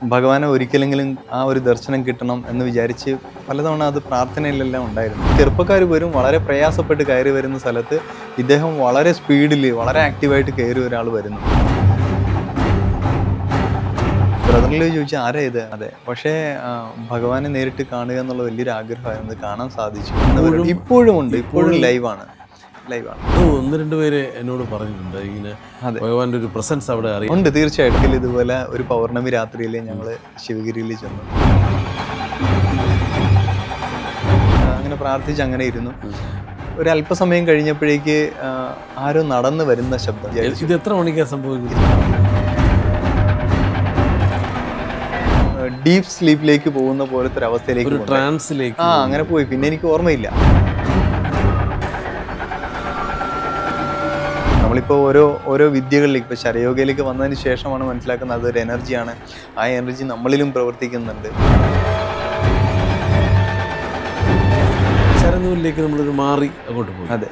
ഭഗവാനെ ഒരിക്കലെങ്കിലും ആ ഒരു ദർശനം കിട്ടണം എന്ന് വിചാരിച്ച് പലതവണ അത് പ്രാർത്ഥനയിലെല്ലാം ഉണ്ടായിരുന്നു. ചെറുപ്പക്കാർ പോലും വളരെ പ്രയാസപ്പെട്ട് കയറി വരുന്ന സ്ഥലത്ത് ഇദ്ദേഹം വളരെ സ്പീഡിൽ വളരെ ആക്റ്റീവായിട്ട് കയറി ഒരാൾ വരുന്നു. ബ്രദറിൽ ചോദിച്ചാൽ ആരാ ഇത്? അതെ, പക്ഷേ ഭഗവാനെ നേരിട്ട് കാണുക എന്നുള്ള വലിയൊരു ആഗ്രഹമായിരുന്നു. കാണാൻ സാധിച്ചു. ഇപ്പോഴും ഉണ്ട്, ഇപ്പോഴും ലൈവാണ്. ഒന്ന് രണ്ട് പേര് എന്നോട് പറഞ്ഞിട്ടുണ്ട് ഇങ്ങനെ ഭഗവാന്റെ ഒരു പ്രസൻസ് അവിടെ ഉണ്ട്. തീർച്ചയായിട്ടും ഇതുപോലെ ഒരു പൗർണമി രാത്രിയിൽ ഞങ്ങൾ ശിവഗിരിയിൽ ചെന്നു. അങ്ങനെ പ്രാർത്ഥിച്ച് അങ്ങനെ ഇരുന്നു. ഒരു അല്പസമയം കഴിഞ്ഞപ്പോഴേക്ക് ആരോ നടന്നു വരുന്ന ശബ്ദം. ഇത് എത്ര മണിക്കാണ് സംഭവിക്കുന്നത്? ഡീപ് സ്ലീപ്പിലേക്ക് പോകുന്ന പോലത്തെ ഒരു അവസ്ഥയിലേക്ക്, ട്രാൻസിലേക്ക് അങ്ങനെ പോയി. പിന്നെ എനിക്ക് ഓർമ്മയില്ല. നമ്മളിപ്പോൾ ഓരോ വിദ്യകളിലേക്ക്, ഇപ്പോൾ ശരയോഗയിലേക്ക് വന്നതിന് ശേഷമാണ് മനസ്സിലാക്കുന്നത് അതൊരു എനർജിയാണ്. ആ എനർജി നമ്മളിലും പ്രവർത്തിക്കുന്നുണ്ട്. ശരനൂരിലേക്ക് നമ്മളൊരു മാറി അങ്ങോട്ട് പോയി. അതെ.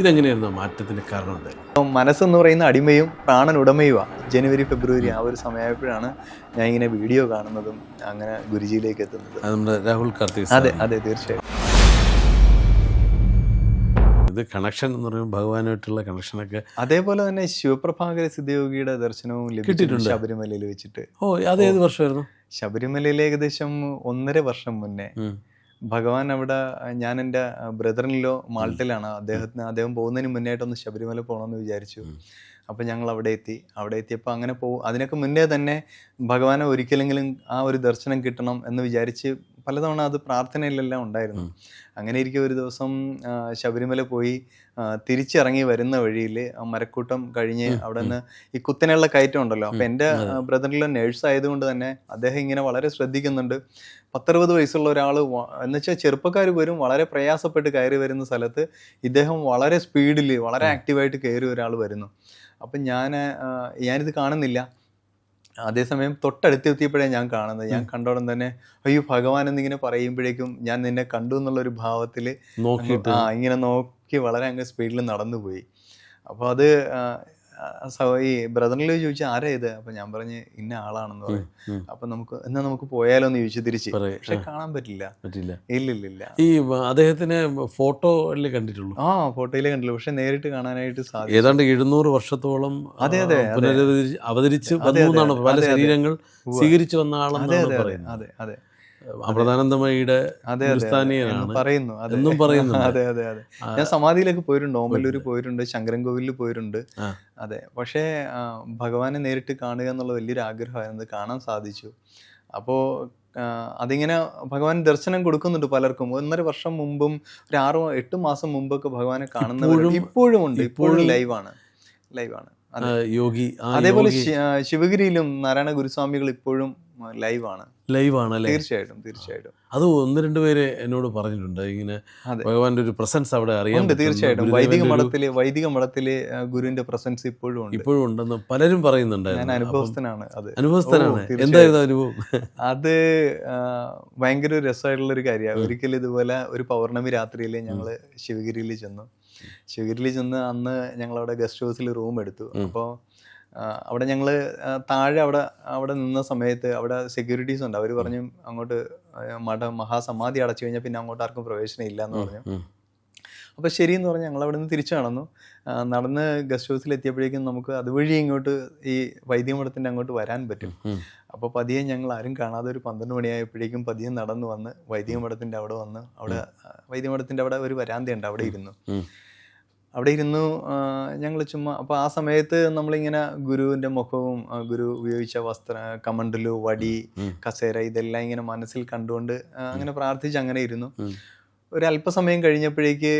ഇതെങ്ങനെയായിരുന്നു മാറ്റത്തിന് കാരണം? എന്തായാലും മനസ്സെന്ന് പറയുന്ന അടിമയും പ്രാണൻ ഉടമയുമാണ്. ജനുവരി ഫെബ്രുവരി ആ ഒരു സമയമായപ്പോഴാണ് ഞാൻ ഇങ്ങനെ വീഡിയോ കാണുന്നതും അങ്ങനെ ഗുരുജിയിലേക്ക് എത്തുന്നത്. നമ്മുടെ രാഹുൽ കാർത്തിക്. അതെ അതെ, തീർച്ചയായും. ഇത് കണക്ഷൻ എന്ന് പറയുമ്പോൾ ഭഗവാനായിട്ടുള്ള കണക്ഷനൊക്കെ അതേപോലെ തന്നെ ശിവപ്രഭാകര സിദ്ധയോഗിയുടെ ദർശനവും ലഭിച്ചിട്ടുണ്ട് ശബരിമലയിൽ വെച്ചിട്ട്. അത് ഏത് വർഷമായിരുന്നു? ശബരിമലയിൽ ഏകദേശം 1.5 വർഷം മുന്നേ ഭഗവാൻ അവിടെ, ഞാൻ എൻ്റെ ബ്രദറിനിലോ മാൾട്ടിലാണ്. അദ്ദേഹം പോകുന്നതിന് മുന്നേയായിട്ടൊന്ന് ശബരിമല പോകണമെന്ന് വിചാരിച്ചു. അപ്പം ഞങ്ങൾ അവിടെ എത്തിയപ്പോൾ അങ്ങനെ അതിനൊക്കെ മുന്നേ തന്നെ ഭഗവാനെ ഒരിക്കലെങ്കിലും ആ ഒരു ദർശനം കിട്ടണം എന്ന് വിചാരിച്ച് പലതവണ അത് പ്രാർത്ഥനയിലെല്ലാം ഉണ്ടായിരുന്നു. അങ്ങനെ ഇരിക്കെ ഒരു ദിവസം ശബരിമല പോയി തിരിച്ചിറങ്ങി വരുന്ന വഴിയിൽ മരക്കൂട്ടം കഴിഞ്ഞ് അവിടെ നിന്ന് ഈ കുത്തനെയുള്ള കയറ്റം ഉണ്ടല്ലോ. അപ്പം എൻ്റെ ബ്രദറിലെ നേഴ്സ് ആയതുകൊണ്ട് തന്നെ അദ്ദേഹം ഇങ്ങനെ വളരെ ശ്രദ്ധിക്കുന്നുണ്ട്. 10-60 വയസ്സുള്ള ഒരാൾ, എന്നുവെച്ചാൽ ചെറുപ്പക്കാർ പോലും വളരെ പ്രയാസപ്പെട്ട് കയറി വരുന്ന സ്ഥലത്ത് ഇദ്ദേഹം വളരെ സ്പീഡിൽ വളരെ ആക്റ്റീവായിട്ട് കയറി ഒരാൾ വരുന്നു. അപ്പം ഞാനിത് കാണുന്നില്ല. അതേസമയം തൊട്ടടുത്തെത്തിയപ്പോഴേ ഞാൻ കാണുന്നത്. ഞാൻ കണ്ടോടം തന്നെ അയ്യോ ഭഗവാൻ എന്നിങ്ങനെ പറയുമ്പോഴേക്കും ഞാൻ നിന്നെ കണ്ടു എന്നുള്ളൊരു ഭാവത്തിൽ ഇങ്ങനെ നോക്കി വളരെ അങ്ങ് സ്പീഡിൽ നടന്നുപോയി. അപ്പോൾ അത് ഈ ബ്രദറിൽ ചോദിച്ചാൽ ആരാ ഇത്? അപ്പം ഞാൻ പറഞ്ഞ് ഇന്ന ആളാണെന്ന് പറയും. അപ്പം നമുക്ക് പോയാലോ എന്ന് ചോദിച്ചു തിരിച്ച്. പക്ഷെ കാണാൻ പറ്റില്ല. ഇല്ലില്ല. ഈ അദ്ദേഹത്തിന് ഫോട്ടോയിലേ കണ്ടിട്ടുള്ളൂ. ഫോട്ടോയിലേ കണ്ടില്ല, പക്ഷെ നേരിട്ട് കാണാനായിട്ട് സാധിക്കും. ഏതാണ്ട് 700 വർഷത്തോളം അതെ അവതരിച്ച് വന്നാണ്, പല ശരീരങ്ങൾ സ്വീകരിച്ചു വന്ന ആളെന്നാണ് പറയുന്നത്. അതെ അതെ, അമൃതാനന്ദമയിയുടെ പറയുന്നു. അതെ അതെ അതെ. ഞാൻ സമാധിയിലേക്ക് പോയിട്ടുണ്ട്, ഓമല്ലൂര് പോയിട്ടുണ്ട്, ശങ്കരൻകോവിലിൽ പോയിട്ടുണ്ട്. അതെ, പക്ഷേ ഭഗവാനെ നേരിട്ട് കാണുക എന്നുള്ള വലിയൊരു ആഗ്രഹമായിരുന്നു. കാണാൻ സാധിച്ചു. അപ്പോൾ അതിങ്ങനെ ഭഗവാൻ ദർശനം കൊടുക്കുന്നുണ്ട് പലർക്കും. 1.5 വർഷം മുമ്പും ഒരു 6-8 മാസം മുമ്പൊക്കെ ഭഗവാനെ കാണുന്നവരും ഇപ്പോഴും ഉണ്ട്. ഇപ്പോഴും ലൈവാണ്. യോഗി. അതേപോലെ ശിവഗിരിയിലും നാരായണ ഗുരുസ്വാമികൾ ഇപ്പോഴും ലൈവാണ്. തീർച്ചയായിട്ടും. അത് ഒന്ന് രണ്ട് പേര് എന്നോട് പറഞ്ഞിട്ടുണ്ട് ഇങ്ങനെ ഭഗവാന്റെ ഒരു പ്രസൻസ് അവിടെ അറിയാം. തീർച്ചയായിട്ടും വൈദിക മഠത്തിലെ ഗുരുവിന്റെ പ്രസൻസ് ഇപ്പോഴും ഉണ്ടെന്ന് പലരും പറയുന്നുണ്ട്. ഞാൻ അനുഭവസ്ഥനാണ്. എന്തായിരുന്നു അനുഭവം? അത് ഭയങ്കര രസമായിട്ടുള്ള ഒരു കാര്യമാണ്. ഒരിക്കലും ഇതുപോലെ ഒരു പൗർണമി രാത്രിയിൽ ഞങ്ങൾ ശിവഗിരിയിൽ ചെന്ന് അന്ന് ഞങ്ങളവിടെ ഗസ്റ്റ് ഹൗസിൽ റൂം എടുത്തു. അപ്പോൾ അവിടെ ഞങ്ങൾ താഴെ അവിടെ നിന്ന സമയത്ത് അവിടെ സെക്യൂരിറ്റീസ് ഉണ്ട്. അവർ പറഞ്ഞു അങ്ങോട്ട് മഹാസമാധി അടച്ചു കഴിഞ്ഞാൽ പിന്നെ അങ്ങോട്ട് ആർക്കും പ്രവേശനം ഇല്ല എന്ന് പറഞ്ഞു. അപ്പോൾ ശരിയെന്ന് പറഞ്ഞ് ഞങ്ങൾ അവിടെ നിന്ന് തിരിച്ചു നടന്ന് ഗസ്റ്റ് ഹൗസിൽ എത്തിയപ്പോഴേക്കും നമുക്ക് അതുവഴി ഇങ്ങോട്ട് ഈ വൈദികമഠത്തിൻ്റെ അങ്ങോട്ട് വരാൻ പറ്റും. അപ്പോൾ പതിയെ ഞങ്ങൾ ആരും കാണാതെ ഒരു 12 മണിയായപ്പോഴേക്കും പതിയെ നടന്നു വന്ന് വൈദികമഠത്തിൻ്റെ അവിടെ വൈദികമഠത്തിൻ്റെ അവിടെ ഒരു വരാന്തയുണ്ട്, അവിടെ ഇരുന്നു ഞങ്ങൾ ചുമ്മാ. അപ്പോൾ ആ സമയത്ത് നമ്മളിങ്ങനെ ഗുരുവിൻ്റെ മുഖവും ഗുരു ഉപയോഗിച്ച കമണ്ടലു, വടി, കസേര ഇതെല്ലാം ഇങ്ങനെ മനസ്സിൽ കണ്ടുകൊണ്ട് അങ്ങനെ പ്രാർത്ഥിച്ച് അങ്ങനെ ഇരുന്നു. ഒരു അല്പസമയം കഴിഞ്ഞപ്പോഴേക്ക്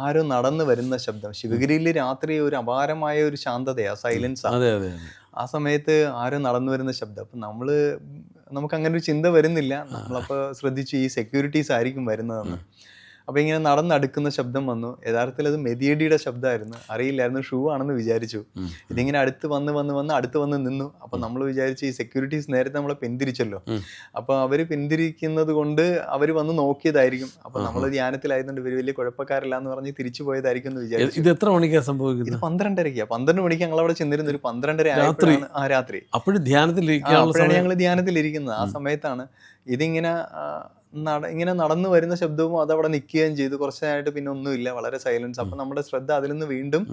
ആരോ നടന്നു വരുന്ന ശബ്ദം. ശിവഗിരിയിൽ രാത്രി ഒരു അപാരമായ ഒരു ശാന്തതയാ, സൈലൻസാണ്. ആ സമയത്ത് ആരോ നടന്നു വരുന്ന ശബ്ദം. അപ്പം നമുക്ക് അങ്ങനെ ഒരു ചിന്ത വരുന്നില്ല. നമ്മളപ്പോൾ ശ്രദ്ധിച്ചു ഈ സെക്യൂരിറ്റീസ് ആയിരിക്കും വരുന്നതെന്ന്. അപ്പോൾ ഇങ്ങനെ നടന്നടുക്കുന്ന ശബ്ദം വന്നു. യഥാർത്ഥത്തിൽ അത് മെതിയടിയുടെ ശബ്ദമായിരുന്നു, അറിയില്ലായിരുന്നു, ഷൂ ആണെന്ന് വിചാരിച്ചു. ഇതിങ്ങനെ അടുത്ത് വന്ന് നിന്നു. അപ്പോൾ നമ്മൾ വിചാരിച്ചു ഈ സെക്യൂരിറ്റീസ് നേരത്തെ നമ്മളെ പിന്തിരിച്ചല്ലോ, അപ്പോൾ അവർ പിന്തിരിക്കുന്നത് കൊണ്ട് അവർ വന്ന് നോക്കിയതായിരിക്കും. അപ്പോൾ നമ്മൾ ധ്യാനത്തിലായതുകൊണ്ട് ഇവർ വലിയ കുഴപ്പക്കാരല്ല എന്ന് പറഞ്ഞ് തിരിച്ചു പോയതായിരിക്കും എന്ന് വിചാരിച്ചു. ഇത് എത്ര മണിക്കാണ് സംഭവിക്കുന്നത്? ഇത് 12:30. 12 മണിക്ക് ഞങ്ങൾ അവിടെ ചെന്നിരുന്ന ഒരു 12:30 രാത്രി. അപ്പോഴും ധ്യാനത്തിലിരിക്കുകയാണ് ഞങ്ങൾ ധ്യാനത്തിലിരിക്കുന്നത്. ആ സമയത്താണ് ഇതിങ്ങനെ ഇങ്ങനെ നടന്നു വരുന്ന ശബ്ദവും അതവിടെ നിൽക്കുകയും ചെയ്തു. കുറച്ച് നേരമായിട്ട് പിന്നെ ഒന്നുമില്ല, വളരെ സൈലൻസ്. അപ്പം നമ്മുടെ ശ്രദ്ധ അതിൽ നിന്ന് വീണ്ടും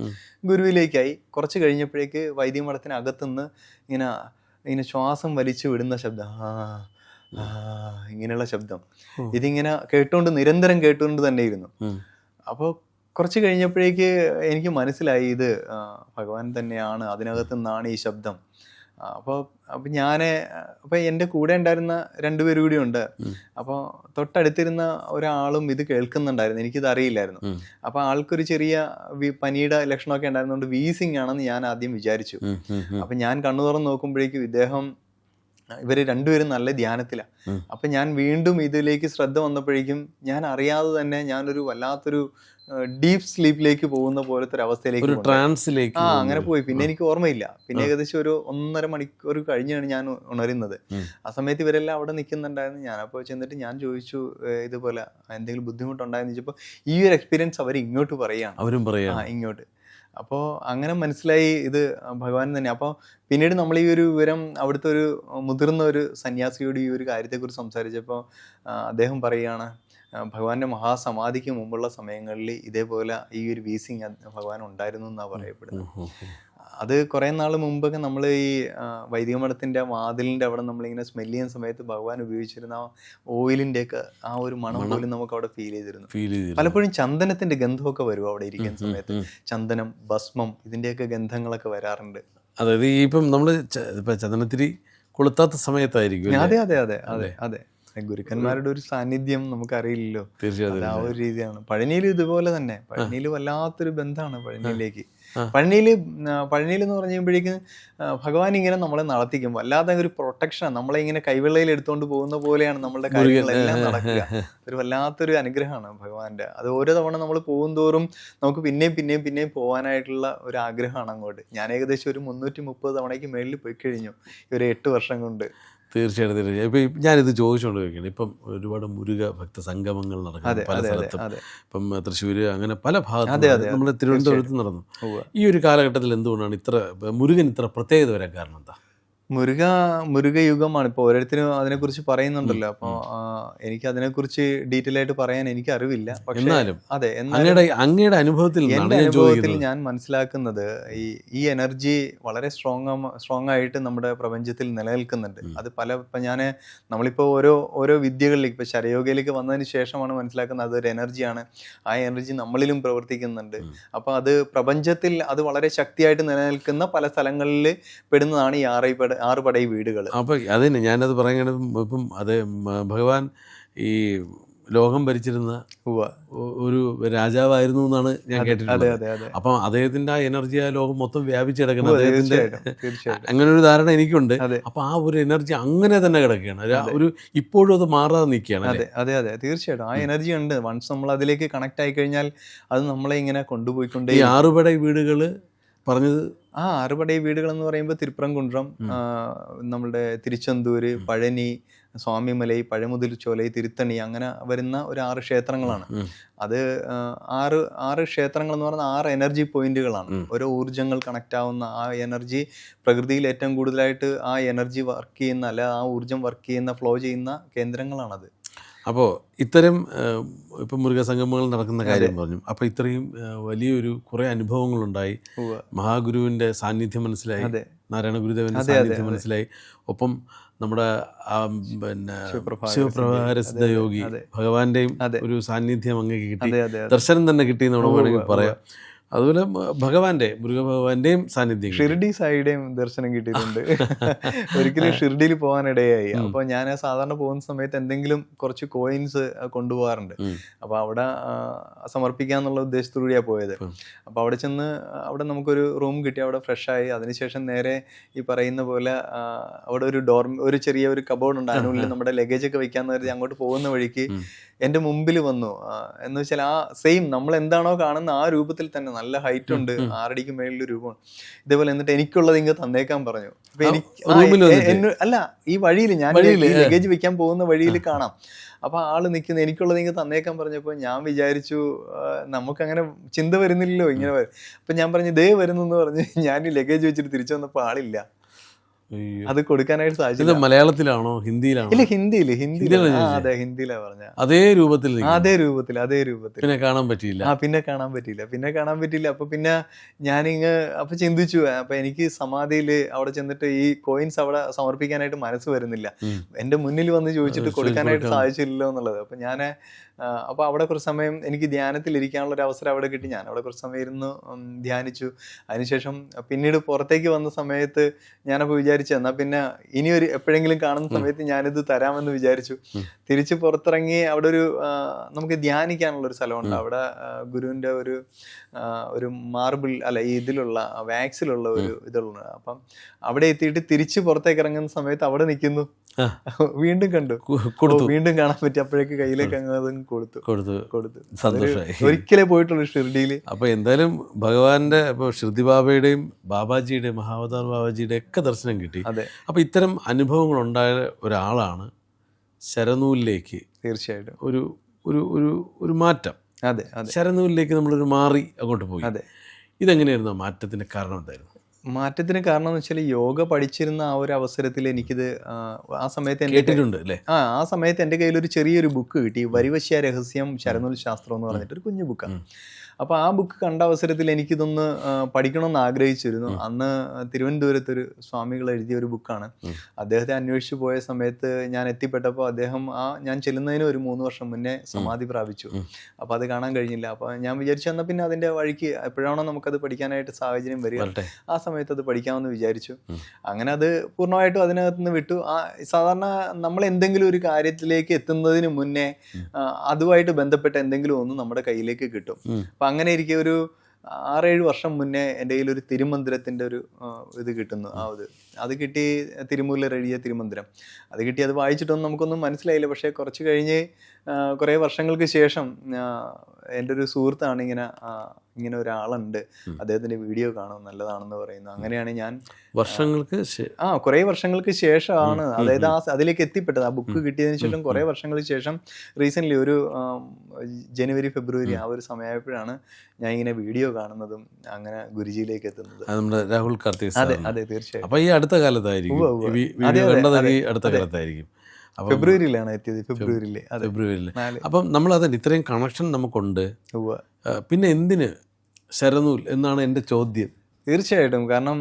ഗുരുവിലേക്കായി. കുറച്ച് കഴിഞ്ഞപ്പോഴേക്ക് വൈദ്യമഠത്തിനകത്തുനിന്ന് ഇങ്ങനെ ശ്വാസം വലിച്ചു വിടുന്ന ശബ്ദം, ഇങ്ങനെയുള്ള ശബ്ദം. ഇതിങ്ങനെ നിരന്തരം കേട്ടുകൊണ്ട് തന്നെ ഇരുന്നു. അപ്പോൾ കുറച്ച് കഴിഞ്ഞപ്പോഴേക്ക് എനിക്ക് മനസ്സിലായി ഇത് ഭഗവാൻ തന്നെയാണ്, അതിനകത്തു നിന്നാണ് ഈ ശബ്ദം. അപ്പോൾ എൻ്റെ കൂടെ ഉണ്ടായിരുന്ന 2 പേര് കൂടി ഉണ്ട്. അപ്പോൾ തൊട്ടടുത്തിരുന്ന ഒരാളും ഇത് കേൾക്കുന്നുണ്ടായിരുന്നു, എനിക്കിത് അറിയില്ലായിരുന്നു. അപ്പോൾ ആൾക്കൊരു ചെറിയ പനിയുടെ ലക്ഷണമൊക്കെ ഉണ്ടായിരുന്നുകൊണ്ട് വീസിങ് ആണെന്ന് ഞാൻ ആദ്യം വിചാരിച്ചു. അപ്പം ഞാൻ കണ്ണു തുറന്ന് നോക്കുമ്പോഴേക്കും ഇവർ 2 പേരും നല്ല ധ്യാനത്തിലാണ്. അപ്പം ഞാൻ വീണ്ടും ഇതിലേക്ക് ശ്രദ്ധ വന്നപ്പോഴേക്കും ഞാൻ അറിയാതെ തന്നെ ഞാനൊരു വല്ലാത്തൊരു ഡീപ്പ് സ്ലീപ്പിലേക്ക് പോകുന്ന പോലത്തെ ഒരു അവസ്ഥയിലേക്ക്, ട്രാൻസിലേക്ക് അങ്ങനെ പോയി. പിന്നെ എനിക്ക് ഓർമ്മയില്ല. പിന്നെ ഏകദേശം ഒരു 1.5 മണിക്കൂർ കഴിഞ്ഞാണ് ഞാൻ ഉണരുന്നത്. ആ സമയത്ത് ഇവരെല്ലാം അവിടെ നിൽക്കുന്നുണ്ടായിരുന്നു. ഞാനപ്പോൾ ചെന്നിട്ട് ഞാൻ ചോദിച്ചു ഇതുപോലെ എന്തെങ്കിലും ബുദ്ധിമുട്ടുണ്ടായെന്ന് ചോദിച്ചപ്പോൾ ഈ ഒരു എക്സ്പീരിയൻസ് അവർ ഇങ്ങോട്ട് പറയുകയാണ്, ഇങ്ങോട്ട്. അപ്പോൾ അങ്ങനെ മനസ്സിലായി ഇത് ഭഗവാൻ തന്നെ. അപ്പോൾ പിന്നീട് നമ്മൾ ഈ ഒരു വിവരം അവിടുത്തെ ഒരു മുതിർന്ന ഒരു സന്യാസിയോട് ഈ ഒരു കാര്യത്തെക്കുറിച്ച് സംസാരിച്ചപ്പോൾ അദ്ദേഹം പറയുകയാണ്, ഭഗവാന്റെ മഹാസമാധിക്ക് മുമ്പുള്ള സമയങ്ങളിൽ ഇതേപോലെ ഈ ഒരു വീസിങ് ഭഗവാൻ ഉണ്ടായിരുന്നു എന്നാണ് പറയപ്പെടുന്നത്. അത് കുറേ നാൾ മുമ്പൊക്കെ നമ്മൾ ഈ വൈദിക മഠത്തിൻ്റെ വാതിലിൻ്റെ അവിടെ നമ്മളിങ്ങനെ സ്മെല്ല് ചെയ്യുന്ന സമയത്ത് ഭഗവാൻ ഉപയോഗിച്ചിരുന്ന ഓയിലിൻ്റെ ഒക്കെ ആ ഒരു മണം പോലും നമുക്ക് അവിടെ ഫീൽ ചെയ്തിരുന്നു. പലപ്പോഴും ചന്ദനത്തിൻ്റെ ഗന്ധമൊക്കെ വരും അവിടെ ഇരിക്കുന്ന സമയത്ത്. ചന്ദനം, ഭസ്മം, ഇതിൻ്റെയൊക്കെ ഗന്ധങ്ങളൊക്കെ വരാറുണ്ട്. അതായത് ഇപ്പം നമ്മൾ ചന്ദനത്തിരി കൊളുത്താത്ത സമയത്തായിരിക്കും. അതെ. ഗുരുക്കന്മാരുടെ ഒരു സാന്നിധ്യം നമുക്കറിയില്ലല്ലോ. തീർച്ചയായും ആ ഒരു രീതിയാണ്. പഴനിയിൽ ഇതുപോലെ തന്നെ. പഴനിയിൽ വല്ലാത്തൊരു ബന്ധമാണ് പഴനിയിലേക്ക്. പഴനിയിൽ എന്ന് പറയുമ്പോഴേക്കും ഭഗവാൻ ഇങ്ങനെ നമ്മളെ നടത്തിക്കും. വല്ലാതെ ഒരു പ്രൊട്ടക്ഷനാണ്. നമ്മളെ ഇങ്ങനെ കൈവെള്ളയിൽ എടുത്തുകൊണ്ട് പോകുന്ന പോലെയാണ് നമ്മളുടെ കാര്യങ്ങളെല്ലാം നടക്കുക. ഒരു വല്ലാത്തൊരു അനുഗ്രഹമാണ് ഭഗവാന്റെ. അത് ഓരോ തവണ നമ്മൾ പോകും തോറും നമുക്ക് പിന്നെയും പോകാനായിട്ടുള്ള ഒരു ആഗ്രഹമാണ് അങ്ങോട്ട്. ഞാൻ ഏകദേശം ഒരു 330 തവണയ്ക്ക് മേളിൽ പോയി കഴിഞ്ഞു ഒരു 8 വർഷം കൊണ്ട്. തീർച്ചയായിട്ടും. ഇപ്പം ഞാനിത് ചോദിച്ചുകൊണ്ട് ചോദിക്കണം, ഇപ്പം ഒരുപാട് മുരുക ഭക്ത സംഗമങ്ങൾ നടക്കുന്നു പല സ്ഥലത്തും. ഇപ്പം തൃശ്ശൂർ, അങ്ങനെ പല ഭാഗത്തും, നമ്മൾ തിരുവനന്തപുരത്ത് നടന്നു. ഈ ഒരു കാലഘട്ടത്തിൽ എന്തുകൊണ്ടാണ് മുരുകൻ ഇത്ര പ്രത്യേകത വരാൻ കാരണം എന്താ? മുരുക യുഗമാണ്. ഇപ്പോൾ ഓരോരുത്തരും അതിനെക്കുറിച്ച് പറയുന്നുണ്ടല്ലോ. അപ്പോൾ എനിക്ക് അതിനെക്കുറിച്ച് ഡീറ്റെയിൽ ആയിട്ട് പറയാൻ എനിക്ക് അറിവില്ല. പക്ഷേ അങ്ങയുടെ അനുഭവത്തിൽ ഞാൻ മനസ്സിലാക്കുന്നത് ഈ എനർജി വളരെ സ്ട്രോങ് ആയിട്ട് നമ്മുടെ പ്രപഞ്ചത്തിൽ നിലനിൽക്കുന്നുണ്ട്. അത് നമ്മളിപ്പോൾ ഓരോ വിദ്യകളിലേക്ക്, ഇപ്പോൾ ശരയോഗയിലേക്ക് വന്നതിന് ശേഷമാണ് മനസ്സിലാക്കുന്നത് അതൊരു എനർജിയാണ്. ആ എനർജി നമ്മളിലും പ്രവർത്തിക്കുന്നുണ്ട്. അപ്പോൾ അത് പ്രപഞ്ചത്തിൽ അത് വളരെ ശക്തിയായിട്ട് നിലനിൽക്കുന്ന പല സ്ഥലങ്ങളിൽ പെടുന്നതാണ് ഈ 6 പടൈ വീടുകൾ. അപ്പോൾ അതിന് ഞാനത് പറയുന്നത്, ഇപ്പം അത് ഭഗവാൻ ഈ ലോകം ഭരിച്ചിരുന്ന ഒരു രാജാവായിരുന്നു എന്നാണ് ഞാൻ കേട്ടിട്ടുള്ളത്. അപ്പം അദ്ദേഹത്തിന്റെ ആ എനർജി ആ ലോകം മൊത്തം വ്യാപിച്ചിടക്കണം, അദ്ദേഹത്തിന്റെ അങ്ങനെ ഒരു ധാരണ എനിക്കുണ്ട്. അപ്പൊ ആ ഒരു എനർജി അങ്ങനെ തന്നെ കിടക്കുകയാണ്, ഇപ്പോഴും അത് മാറാതെ നിൽക്കുകയാണ്. അതെ, തീർച്ചയായിട്ടും ആ എനർജി ഉണ്ട്. വൺസ് നമ്മൾ അതിലേക്ക് കണക്ട് ആയി കഴിഞ്ഞാൽ അത് നമ്മളെ ഇങ്ങനെ കൊണ്ടുപോയിക്കൊണ്ടേ. ഈ 6 പടൈ വീടുകൾ പറഞ്ഞത്, 6 പടൈ വീടുകൾ എന്ന് പറയുമ്പോൾ തിരുപ്പറംകുன்றம், നമ്മളുടെ തിരുച്ചെന്തൂര്, പഴനി, സ്വാമിമലൈ, പഴമുതിർ ചോലൈ, തിരുത്തണി, അങ്ങനെ വരുന്ന ഒരു 6 ക്ഷേത്രങ്ങളാണ്. അത് 6 ക്ഷേത്രങ്ങൾ എന്ന് പറഞ്ഞാൽ 6 എനർജി പോയിന്റുകളാണ്. ഓരോ ഊർജ്ജങ്ങൾ കണക്ട് ആവുന്ന ആ എനർജി, പ്രകൃതിയിൽ ഏറ്റവും കൂടുതലായിട്ട് ആ എനർജി വർക്ക് ചെയ്യുന്ന, അല്ല ആ ഊർജ്ജം വർക്ക് ചെയ്യുന്ന, ഫ്ലോ ചെയ്യുന്ന കേന്ദ്രങ്ങളാണത്. അപ്പോൾ ഇത്തരം ഇപ്പം മൃഗസംഗമങ്ങൾ നടക്കുന്ന കാര്യം പറഞ്ഞു. അപ്പോൾ ഇത്രയും വലിയൊരു കുറേ അനുഭവങ്ങളുണ്ടായി. മഹാഗുരുവിൻ്റെ സാന്നിധ്യം മനസ്സിലായി, നാരായണ ഗുരുദേവൻ്റെ സാന്നിധ്യം മനസ്സിലായി. ഒപ്പം നമ്മുടെ ശിവപ്രഭാരസിദ്ധ യോഗി ഭഗവാന്റെയും ഒരു സാന്നിധ്യം അങ്ങേക്ക് കിട്ടി, ദർശനം തന്നെ കിട്ടി എന്ന് നമുക്ക് വേണമെങ്കിൽ പറയാം. അതുപോലെ മുരുകഭഗവാന്റെയും സാന്നിധ്യം, ഷിർഡി സായിയുടെയും ദർശനം കിട്ടിയിട്ടുണ്ട്. ഒരിക്കലും ഷിർഡിയിൽ പോകാനിടയായി. അപ്പോൾ ഞാൻ സാധാരണ പോകുന്ന സമയത്ത് എന്തെങ്കിലും കുറച്ച് കോയിൻസ് കൊണ്ടുപോകാറുണ്ട്. അപ്പോൾ അവിടെ സമർപ്പിക്കാന്നുള്ള ഉദ്ദേശത്തോടുകൂടിയാണ് പോയത്. അപ്പോൾ അവിടെ ചെന്ന് അവിടെ നമുക്കൊരു റൂം കിട്ടി, അവിടെ ഫ്രഷായി. അതിനുശേഷം നേരെ ഈ പറയുന്ന പോലെ അവിടെ ഒരു ചെറിയ ഒരു കബോർഡ് ഉണ്ട്, അതിനുള്ളിൽ നമ്മുടെ ലഗേജ് ഒക്കെ വെക്കാന്ന് കരുതി അങ്ങോട്ട് പോകുന്ന വഴിക്ക് എൻ്റെ മുമ്പിൽ വന്നു. എന്ന് വെച്ചാൽ ആ സെയിം നമ്മൾ എന്താണോ കാണുന്ന ആ രൂപത്തിൽ തന്നെ, നല്ല ഹൈറ്റ് ഉണ്ട്, 6 അടിക്ക് മേളിൽ രൂപമാണ് ഇതേപോലെ. എന്നിട്ട് എനിക്കുള്ളത് ഇങ്ങ് തന്നേക്കാൻ പറഞ്ഞു. അപ്പൊ എനിക്ക് അല്ല, ഈ വഴിയിൽ ഞാൻ ലഗേജ് വെക്കാൻ പോകുന്ന വഴിയിൽ കാണാം. അപ്പൊ ആള് നിൽക്കുന്നു, എനിക്കുള്ളത് ഇങ്ങ് തന്നേക്കാൻ പറഞ്ഞപ്പോ ഞാൻ വിചാരിച്ചു, നമുക്കങ്ങനെ ചിന്ത വരുന്നില്ലല്ലോ ഇങ്ങനെ വരും. അപ്പൊ ഞാൻ പറഞ്ഞു ദേ വരുന്നു എന്ന് പറഞ്ഞ് ഞാൻ ലഗേജ് വെച്ചിട്ട് തിരിച്ചു വന്നപ്പോ ആളില്ല. അത് കൊടുക്കാനായിട്ട് സാധിച്ചില്ല. മലയാളത്തിലാണോ ഹിന്ദിയിലാണോ? ഇല്ല, അതെ ഹിന്ദിയിലാ പറഞ്ഞ. അതേ രൂപത്തിൽ പിന്നെ കാണാൻ പറ്റിയില്ല. പിന്നെ കാണാൻ പറ്റില്ല. അപ്പൊ പിന്നെ ഞാനിങ്ങ് അപ്പൊ ചിന്തിച്ചു. അപ്പൊ എനിക്ക് സമാധിയിൽ അവിടെ ചെന്നിട്ട് ഈ കോയിൻസ് അവിടെ സമർപ്പിക്കാനായിട്ട് മനസ്സ് വരുന്നില്ല. എന്റെ മുന്നിൽ വന്ന് ചോദിച്ചിട്ട് കൊടുക്കാനായിട്ട് സാധിച്ചില്ലല്ലോ എന്നുള്ളത്. അപ്പൊ ഞാന് അപ്പോൾ അവിടെ കുറച്ച് സമയം എനിക്ക് ധ്യാനത്തിൽ ഇരിക്കാനുള്ള ഒരു അവസരം അവിടെ കിട്ടി. ഞാൻ അവിടെ കുറച്ച് സമയം ഇരുന്ന് ധ്യാനിച്ചു. അതിനുശേഷം പിന്നീട് പുറത്തേക്ക് വന്ന സമയത്ത് ഞാനപ്പോൾ വിചാരിച്ചു, എന്നാൽ പിന്നെ ഇനി എപ്പോഴെങ്കിലും കാണുന്ന സമയത്ത് ഞാനിത് തരാമെന്ന് വിചാരിച്ചു. തിരിച്ച് പുറത്തിറങ്ങി അവിടെ നമുക്ക് ധ്യാനിക്കാനുള്ള ഒരു സ്ഥലമുണ്ട്. അവിടെ ഗുരുവിൻ്റെ ഒരു മാർബിൾ അല്ല ഇതിലുള്ള വാക്സിലുള്ള ഒരു ഇതുള്ള. അപ്പം അവിടെ എത്തിയിട്ട് തിരിച്ച് പുറത്തേക്ക് ഇറങ്ങുന്ന സമയത്ത് അവിടെ നിൽക്കുന്നു. വീണ്ടും കണ്ടു, വീണ്ടും കാണാൻ പറ്റി. അപ്പോഴേക്ക് കയ്യിലേക്ക് അങ്ങ് കൊടുത്തു. സന്തോഷമായി. ഒരിക്കലേ പോയിട്ടുള്ളൂ ഷിർഡിയിൽ. അപ്പൊ എന്തായാലും ഭഗവാന്റെ ഇപ്പോൾ ഷിർദി ബാബയുടെയും ബാബാജിയുടെ മഹാവതാർ ബാബാജിയുടെ ഒക്കെ ദർശനം കിട്ടി. അതെ. അപ്പൊ ഇത്തരം അനുഭവങ്ങൾ ഉണ്ടായ ഒരാളാണ് ശരനൂലിലേക്ക് തീർച്ചയായിട്ടും ഒരു മാറ്റം. അതെ, ശരനൂലിലേക്ക് നമ്മളൊരു മാറി അങ്ങോട്ട് പോയി. അതെ. ഇതെങ്ങനെയായിരുന്നു മാറ്റത്തിന്റെ കാരണം? എന്തായിരുന്നു മാറ്റത്തിന് കാരണം എന്ന് വെച്ചാൽ യോഗ പഠിച്ചിരുന്ന ആ ഒരു അവസരത്തിൽ എനിക്കിത് ആ സമയത്ത് കേട്ടിട്ടുണ്ട് അല്ലേ? ആ സമയത്ത് എൻ്റെ കയ്യിൽ ഒരു ചെറിയൊരു ബുക്ക് കിട്ടി, വരിവശ്യ രഹസ്യം ശരനൂൽ ശാസ്ത്രം എന്ന് പറഞ്ഞിട്ട് ഒരു കുഞ്ഞു ബുക്കാണ്. അപ്പോൾ ആ ബുക്ക് കണ്ട അവസരത്തിൽ എനിക്കിതൊന്ന് പഠിക്കണമെന്ന് ആഗ്രഹിച്ചിരുന്നു. അന്ന് തിരുവനന്തപുരത്തൊരു സ്വാമികൾ എഴുതിയ ഒരു ബുക്കാണ്. അദ്ദേഹത്തെ അന്വേഷിച്ച് പോയ സമയത്ത് ഞാൻ എത്തിപ്പെട്ടപ്പോൾ അദ്ദേഹം ഞാൻ ചെല്ലുന്നതിന് ഒരു 3 വർഷം മുന്നേ സമാധി പ്രാപിച്ചു. അപ്പോൾ അത് കാണാൻ കഴിഞ്ഞില്ല. അപ്പോൾ ഞാൻ വിചാരിച്ചു എന്നാൽ പിന്നെ അതിൻ്റെ വഴിക്ക് എപ്പോഴാണോ നമുക്കത് പഠിക്കാനായിട്ട് സാഹചര്യം വരിക ആ സമയത്ത് അത് പഠിക്കാമെന്ന് വിചാരിച്ചു. അങ്ങനെ അത് പൂർണ്ണമായിട്ടും അതിനകത്ത് നിന്ന് വിട്ടു. സാധാരണ നമ്മൾ എന്തെങ്കിലും ഒരു കാര്യത്തിലേക്ക് എത്തുന്നതിന് മുന്നേ അതുമായിട്ട് ബന്ധപ്പെട്ട എന്തെങ്കിലും ഒന്ന് നമ്മുടെ കയ്യിലേക്ക് കിട്ടും. അപ്പം അങ്ങനെ ഇരിക്കെ ഒരു 6-7 വർഷം മുന്നേ എൻ്റെ കയ്യിൽ ഒരു തിരുമന്ദിരത്തിൻ്റെ ഒരു ഇത് കിട്ടുന്നു. അത് കിട്ടി, തിരുമൂലർ എഴുതിയ തിരുമന്ദിരം അത് കിട്ടി. അത് വായിച്ചിട്ടൊന്നും നമുക്കൊന്നും മനസ്സിലായില്ല. പക്ഷേ കുറച്ച് കഴിഞ്ഞ് കുറേ വർഷങ്ങൾക്ക് ശേഷം എൻ്റെ ഒരു സുഹൃത്താണ് ഇങ്ങനെ ഒരാളുണ്ട്, അദ്ദേഹത്തിൻ്റെ വീഡിയോ കാണും, നല്ലതാണെന്ന് പറയുന്നു. അങ്ങനെയാണ് ഞാൻ കുറേ വർഷങ്ങൾക്ക് ശേഷമാണ് അതായത് അതിലേക്ക് എത്തിപ്പെട്ടത്. ആ ബുക്ക് കിട്ടിയതിന് ശേഷം കുറേ വർഷങ്ങൾക്ക് ശേഷം റീസെൻ്റ്ലി ഒരു ജനുവരി ഫെബ്രുവരി ആ ഒരു സമയമായപ്പോഴാണ് ഞാൻ ഇങ്ങനെ വീഡിയോ കാണുന്നതും അങ്ങനെ ഗുരുജിയിലേക്ക് എത്തുന്നത്. നമ്മുടെ രാഹുൽ കാർത്തിക്. അതെ തീർച്ചയായും. അപ്പോൾ ഈ അടുത്ത കാലത്തായിരിക്കും ഫെബ്രുവരിയിലാണ് എത്തിയത്. ഫെബ്രുവരിയിൽ. അപ്പം നമ്മളത് ഇത്രയും കണക്ഷൻ നമുക്കുണ്ട്. പിന്നെ എന്തിന് ശരനൂൽ എന്നാണ് എൻ്റെ ചോദ്യം. തീർച്ചയായിട്ടും. കാരണം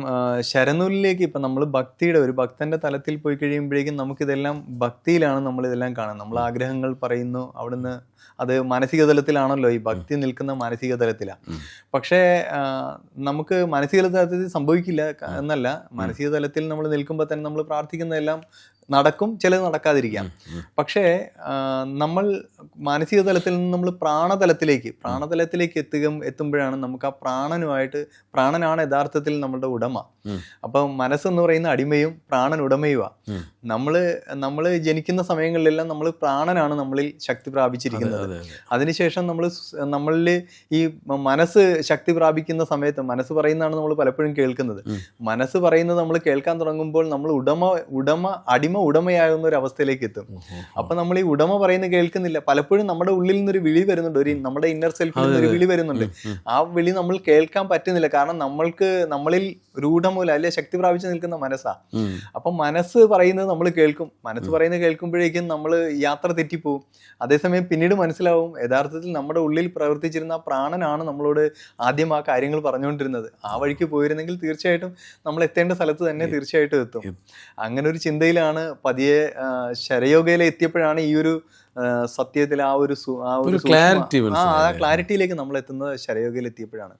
ശരനൂലിലേക്ക് ഇപ്പം നമ്മൾ ഭക്തിയുടെ ഒരു ഭക്തന്റെ തലത്തിൽ പോയി കഴിയുമ്പോഴേക്കും നമുക്കിതെല്ലാം ഭക്തിയിലാണ് നമ്മളിതെല്ലാം കാണുന്നത്. നമ്മൾ ആഗ്രഹങ്ങൾ പറയുന്നു, അവിടുന്ന് അത് മാനസിക തലത്തിലാണല്ലോ, ഈ ഭക്തി നിൽക്കുന്ന മാനസിക തലത്തിലാണ്. പക്ഷേ നമുക്ക് മാനസിക തലത്തിൽ സംഭവിക്കില്ല എന്നല്ല, മാനസിക തലത്തിൽ നമ്മൾ നിൽക്കുമ്പോൾ തന്നെ നമ്മൾ പ്രാർത്ഥിക്കുന്നതെല്ലാം നടക്കും, ചിലത് നടക്കാതിരിക്കാം. പക്ഷേ നമ്മൾ മാനസിക തലത്തിൽ നിന്ന് നമ്മൾ പ്രാണതലത്തിലേക്ക് എത്തുമ്പോഴാണ് നമുക്ക് ആ പ്രാണനാണ് യഥാർത്ഥത്തിൽ നമ്മളുടെ ഉടമ. അപ്പം മനസ്സെന്ന് പറയുന്ന അടിമയും പ്രാണൻ ഉടമയുമാണ്. നമ്മൾ ജനിക്കുന്ന സമയങ്ങളിലെല്ലാം നമ്മൾ പ്രാണനാണ് നമ്മളിൽ ശക്തി പ്രാപിച്ചിരിക്കുന്നത്. അതിനുശേഷം നമ്മളിൽ ഈ മനസ്സ് ശക്തി പ്രാപിക്കുന്ന സമയത്ത് മനസ്സ് പറയുന്നതാണ് നമ്മൾ പലപ്പോഴും കേൾക്കുന്നത്. മനസ്സ് പറയുന്നത് നമ്മൾ കേൾക്കാൻ തുടങ്ങുമ്പോൾ നമ്മൾ ഉടമയാകുന്ന ഒരു അവസ്ഥയിലേക്ക് എത്തും. അപ്പൊ നമ്മൾ ഈ ഉടമ പറയുന്നത് കേൾക്കുന്നില്ല. പലപ്പോഴും നമ്മുടെ ഉള്ളിൽ നിന്നൊരു വിളി വരുന്നുണ്ട്, നമ്മുടെ ഇന്നർ സെൽഫിൽ നിന്നൊരു വിളി വരുന്നുണ്ട്. ആ വിളി നമ്മൾ കേൾക്കാൻ പറ്റുന്നില്ല. കാരണം നമ്മളിൽ രൂഢമൂല അല്ലെ ശക്തി പ്രാപിച്ചു നിൽക്കുന്ന മനസ്സാ. അപ്പൊ മനസ്സ് പറയുന്നത് നമ്മൾ കേൾക്കും. മനസ്സ് പറയുന്നത് കേൾക്കുമ്പോഴേക്കും നമ്മൾ യാത്ര തെറ്റിപ്പോവും. അതേസമയം പിന്നീട് മനസ്സിലാവും യഥാർത്ഥത്തിൽ നമ്മുടെ ഉള്ളിൽ പ്രവർത്തിച്ചിരുന്ന ആ പ്രാണനാണ് നമ്മളോട് ആദ്യം ആ കാര്യങ്ങൾ പറഞ്ഞുകൊണ്ടിരുന്നത്. ആ വഴിക്ക് പോയിരുന്നെങ്കിൽ തീർച്ചയായിട്ടും നമ്മൾ എത്തേണ്ട സ്ഥലത്ത് തന്നെ തീർച്ചയായിട്ടും എത്തും. അങ്ങനെ ഒരു ചിന്തയിലാണ് പതിയെ ശരയോഗയിൽ എത്തിയപ്പോഴാണ് ഈ ഒരു സത്യത്തിൽ ആ ഒരു ക്ലാരിറ്റിയിലേക്ക് നമ്മൾ എത്തുന്നത് ശരയോഗയിൽ എത്തിയപ്പോഴാണ്.